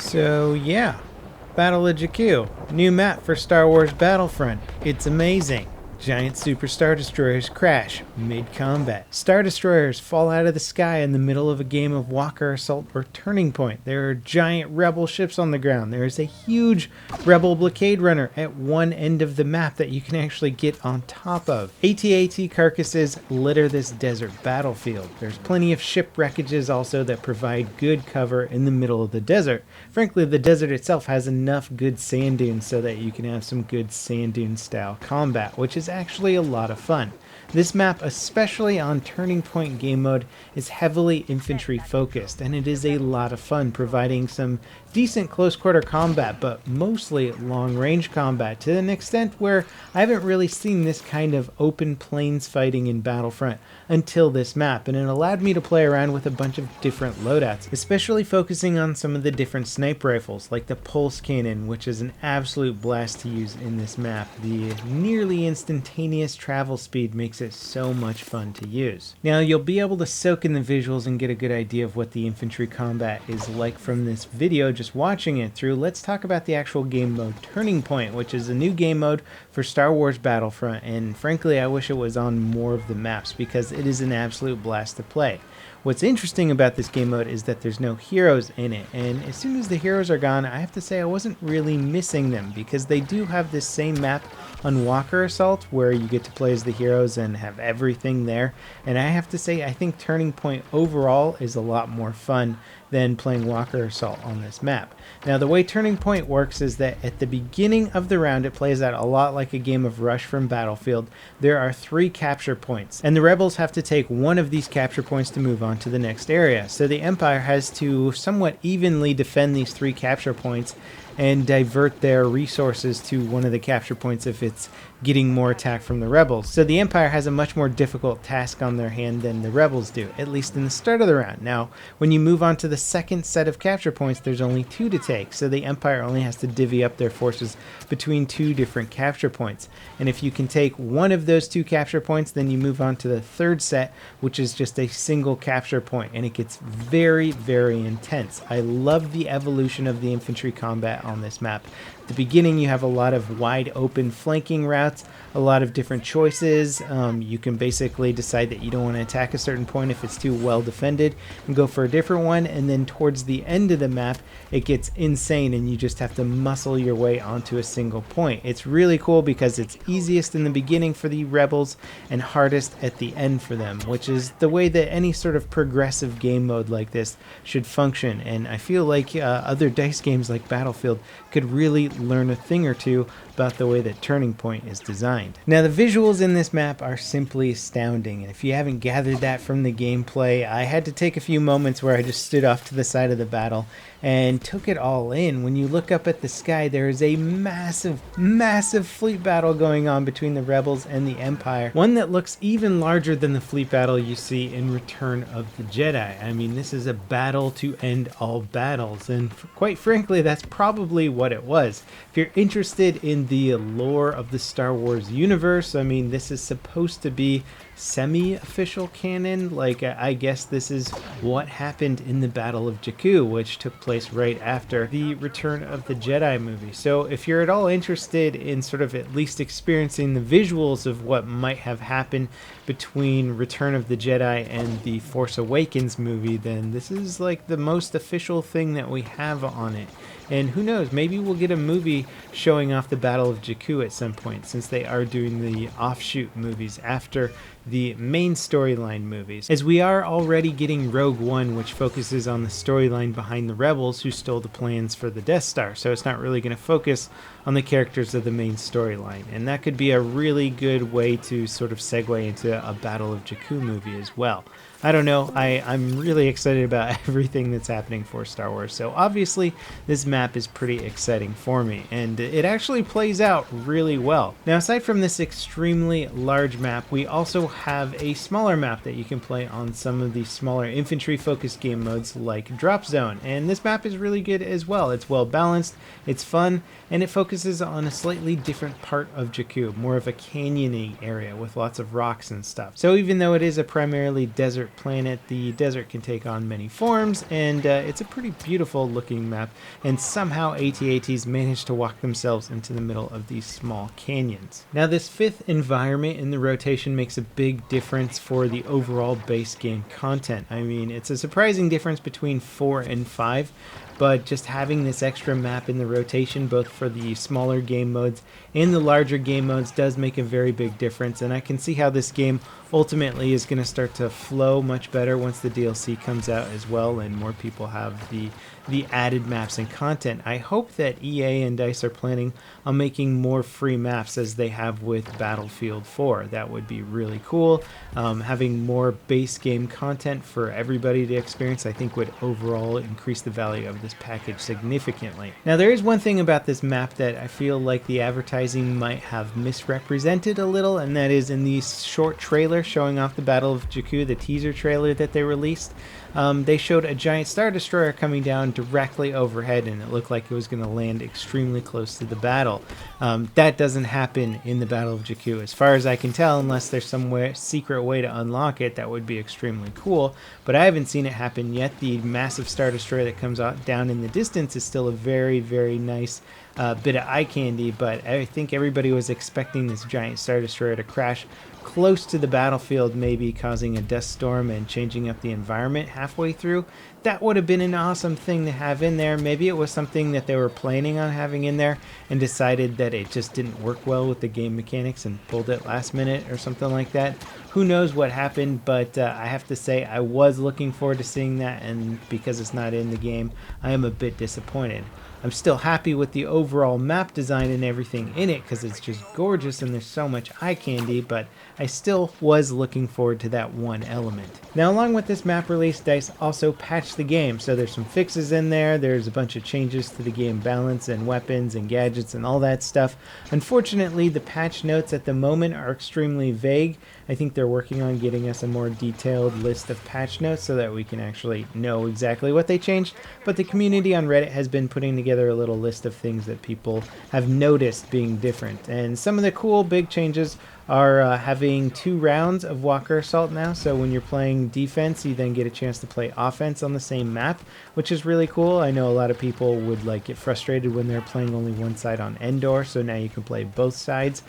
So yeah, Battle of Jakku, new map for Star Wars Battlefront. It's amazing. Giant Super Star Destroyers crash mid-combat. Star Destroyers fall out of the sky in the middle of a game of Walker Assault or Turning Point. There are giant Rebel ships on the ground. There is a huge Rebel Blockade Runner at one end of the map that you can actually get on top of. AT-AT carcasses litter this desert battlefield. There's plenty of ship wreckages also that provide good cover in the middle of the desert. Frankly, the desert itself has enough good sand dunes so that you can have some good sand dune style combat, which is actually a lot of fun. This map, especially on Turning Point game mode, is heavily infantry focused, and it is a lot of fun, providing some decent close quarter combat, but mostly long range combat, to an extent where I haven't really seen this kind of open plains fighting in Battlefront until this map, and it allowed me to play around with a bunch of different loadouts, especially focusing on some of the different sniper rifles, like the pulse cannon, which is an absolute blast to use in this map. The nearly instantaneous travel speed makes it so much fun to use. Now you'll be able to soak in the visuals and get a good idea of what the infantry combat is like from this video just watching it through. Let's talk about the actual game mode Turning Point, which is a new game mode for Star Wars Battlefront, and frankly I wish it was on more of the maps because it is an absolute blast to play. What's interesting about this game mode is that there's no heroes in it, and as soon as the heroes are gone, I have to say I wasn't really missing them, because they do have this same map on Walker Assault where you get to play as the heroes and have everything there, and I have to say I think Turning Point overall is a lot more fun than playing Walker Assault on this map. Now the way Turning Point works is that at the beginning of the round it plays out a lot like a game of Rush from Battlefield. There are 3 capture points, and the rebels have to take one of these capture points to move on to the next area. So the Empire has to somewhat evenly defend these 3 capture points and divert their resources to one of the capture points if it's getting more attack from the rebels. So the Empire has a much more difficult task on their hand than the rebels do, at least in the start of the round. Now, when you move on to the second set of capture points, there's only 2 to take, so the Empire only has to divvy up their forces between 2 different capture points. And if you can take one of those 2 capture points, then you move on to the third set, which is just a single capture point, and it gets very, very intense. I love the evolution of the infantry combat on this map. At the beginning you have a lot of wide open flanking routes, a lot of different choices. You can basically decide that you don't want to attack a certain point if it's too well defended and go for a different one, and then towards the end of the map it gets insane and you just have to muscle your way onto a single point. It's really cool because it's easiest in the beginning for the rebels and hardest at the end for them, which is the way that any sort of progressive game mode like this should function, and I feel like other dice games like Battlefield could really learn a thing or two about the way that Turning Point is designed. Now the visuals in this map are simply astounding, and if you haven't gathered that from the gameplay, I had to take a few moments where I just stood off to the side of the battle and took it all in. When you look up at the sky, there is a massive, massive fleet battle going on between the rebels and the Empire, one that looks even larger than the fleet battle you see in Return of the Jedi. I mean, this is a battle to end all battles, and quite frankly that's probably what it was. If you're interested in the lore of the Star Wars universe, I mean, this is supposed to be semi-official canon. Like, I guess this is what happened in the Battle of Jakku, which took place right after the Return of the Jedi movie. So if you're at all interested in sort of at least experiencing the visuals of what might have happened between Return of the Jedi and the Force Awakens movie, then this is like the most official thing that we have on it. And who knows, maybe we'll get a movie showing off the Battle of Jakku at some point, since they are doing the offshoot movies after the main storyline movies, as we are already getting Rogue One, which focuses on the storyline behind the rebels who stole the plans for the Death Star, so it's not really going to focus on the characters of the main storyline, and that could be a really good way to sort of segue into a Battle of Jakku movie as well. I don't know, I'm really excited about everything that's happening for Star Wars, so obviously this map is pretty exciting for me, and it actually plays out really well. Now aside from this extremely large map, we also have a smaller map that you can play on some of the smaller infantry focused game modes like Drop Zone. And this map is really good as well. It's well balanced, it's fun, and it focuses on a slightly different part of Jakku, more of a canyony area with lots of rocks and stuff. So even though it is a primarily desert planet, the desert can take on many forms, and it's a pretty beautiful looking map, and somehow AT-ATs managed to walk themselves into the middle of these small canyons. Now this fifth environment in the rotation makes a big difference for the overall base game content. I mean, it's a surprising difference between 4 and 5, but just having this extra map in the rotation, both for the smaller game modes and the larger game modes, does make a very big difference, and I can see how this game ultimately is going to start to flow much better once the DLC comes out as well and more people have the added maps and content. I hope that EA and DICE are planning on making more free maps as they have with Battlefield 4. That would be really cool. Having more base game content for everybody to experience, I think, would overall increase the value of this package significantly. Now there is one thing about this map that I feel like the advertising might have misrepresented a little, and that is in the short trailer showing off the Battle of Jakku, the teaser trailer that they released. They showed a giant Star Destroyer coming down directly overhead, and it looked like it was going to land extremely close to the battle. That doesn't happen in the Battle of Jakku, as far as I can tell, unless there's some secret way to unlock it. That would be extremely cool, but I haven't seen it happen yet. The massive Star Destroyer that comes out down in the distance is still a very, very nice bit of eye candy, but I think everybody was expecting this giant Star Destroyer to crash close to the battlefield, maybe causing a dust storm and changing up the environment halfway through. That would have been an awesome thing to have in there. Maybe it was something that they were planning on having in there and decided that it just didn't work well with the game mechanics and pulled it last minute or something like that. Who knows what happened, but I have to say I was looking forward to seeing that, and because it's not in the game, I am a bit disappointed. I'm still happy with the overall map design and everything in it because it's just gorgeous and there's so much eye candy, but I still was looking forward to that one element. Now, along with this map release, DICE also patched the game, so there's some fixes in there. There's a bunch of changes to the game balance and weapons and gadgets and all that stuff. Unfortunately, the patch notes at the moment are extremely vague. I think they're working on getting us a more detailed list of patch notes so that we can actually know exactly what they changed, but the community on Reddit has been putting together a little list of things that people have noticed being different, and some of the cool big changes are having 2 rounds of Walker Assault now, so when you're playing defense you then get a chance to play offense on the same map, which is really cool. I know a lot of people would get frustrated when they're playing only one side on Endor, so now you can play both sides,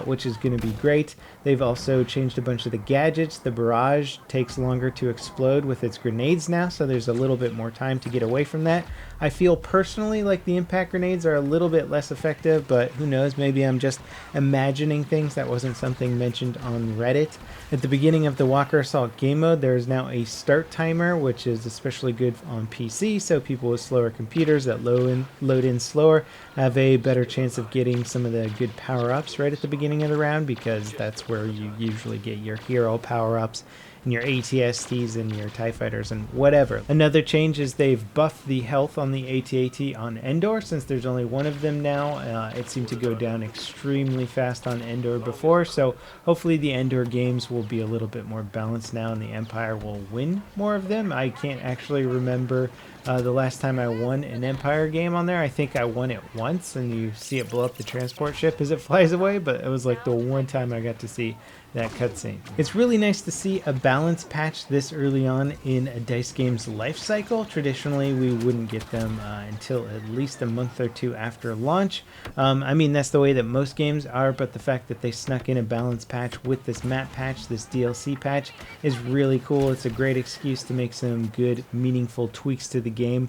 which is going to be great. They've also changed a bunch of the gadgets. The barrage takes longer to explode with its grenades now, so there's a little bit more time to get away from that. I feel personally like the impact grenades are a little bit less effective, but who knows, maybe I'm just imagining things. That wasn't something mentioned on Reddit. At the beginning of the Walker Assault game mode, there is now a start timer, which is especially good on PC, so people with slower computers that load in slower have a better chance of getting some of the good power-ups right at the beginning of the round, because that's where you usually get your hero power-ups and your AT-STs and your TIE Fighters and whatever. Another change is they've buffed the health on the AT-AT on Endor. Since there's only one of them now, it seemed to go down extremely fast on Endor before, so hopefully the Endor games will be a little bit more balanced now and the Empire will win more of them. I can't actually remember the last time I won an Empire game on there. I think I won it once, and you see it blow up the transport ship as it flies away, but it was like the one time I got to see that cutscene. It's really nice to see a balance patch this early on in a DICE game's life cycle. Traditionally, we wouldn't get them until at least a month or 2 after launch. I mean, that's the way that most games are, but the fact that they snuck in a balance patch with this map patch, this DLC patch, is really cool. It's a great excuse to make some good, meaningful tweaks to the game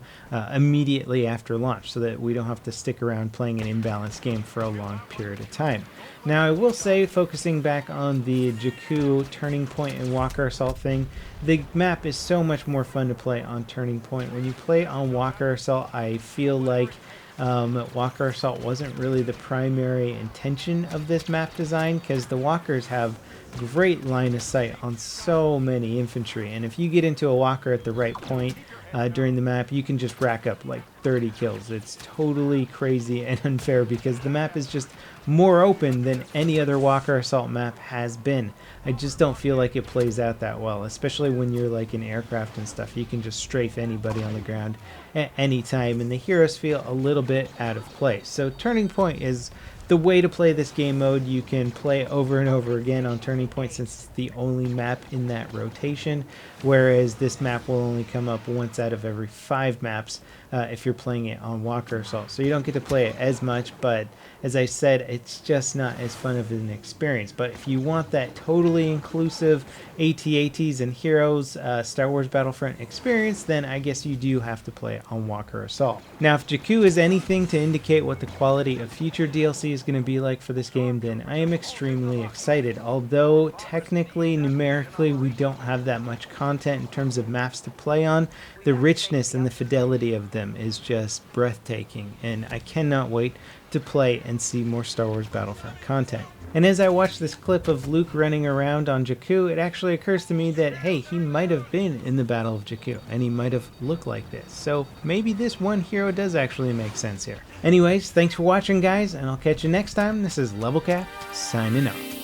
immediately after launch, so that we don't have to stick around playing an imbalanced game for a long period of time. Now, I will say, focusing back on the Jakku Turning Point and Walker Assault thing, the map is so much more fun to play on Turning Point. When you play on Walker Assault, I feel like Walker Assault wasn't really the primary intention of this map design, because the walkers have great line of sight on so many infantry, and if you get into a walker at the right point, during the map, you can just rack up like 30 kills. It's totally crazy and unfair because the map is just more open than any other Walker Assault map has been. I just don't feel like it plays out that well, especially when you're like in aircraft and stuff. You can just strafe anybody on the ground at any time, and the heroes feel a little bit out of place. So Turning Point is the way to play this game mode. You can play over and over again on Turning Point since it's the only map in that rotation, whereas this map will only come up once out of every 5 maps if you're playing it on Walker Assault. So you don't get to play it as much, but as I said, it's just not as fun of an experience. But if you want that totally inclusive AT-ATs and heroes Star Wars Battlefront experience, then I guess you do have to play it on Walker Assault. Now, if Jakku is anything to indicate what the quality of future DLC is going to be like for this game, then I am extremely excited. Although technically, numerically, we don't have that much content in terms of maps to play on, the richness and the fidelity of them is just breathtaking, and I cannot wait to play and see more Star Wars Battlefront content. And as I watch this clip of Luke running around on Jakku, it actually occurs to me that, hey, he might have been in the Battle of Jakku, and he might have looked like this. So maybe this one hero does actually make sense here. Anyways, thanks for watching, guys, and I'll catch you next time. This is LevelCap, signing off.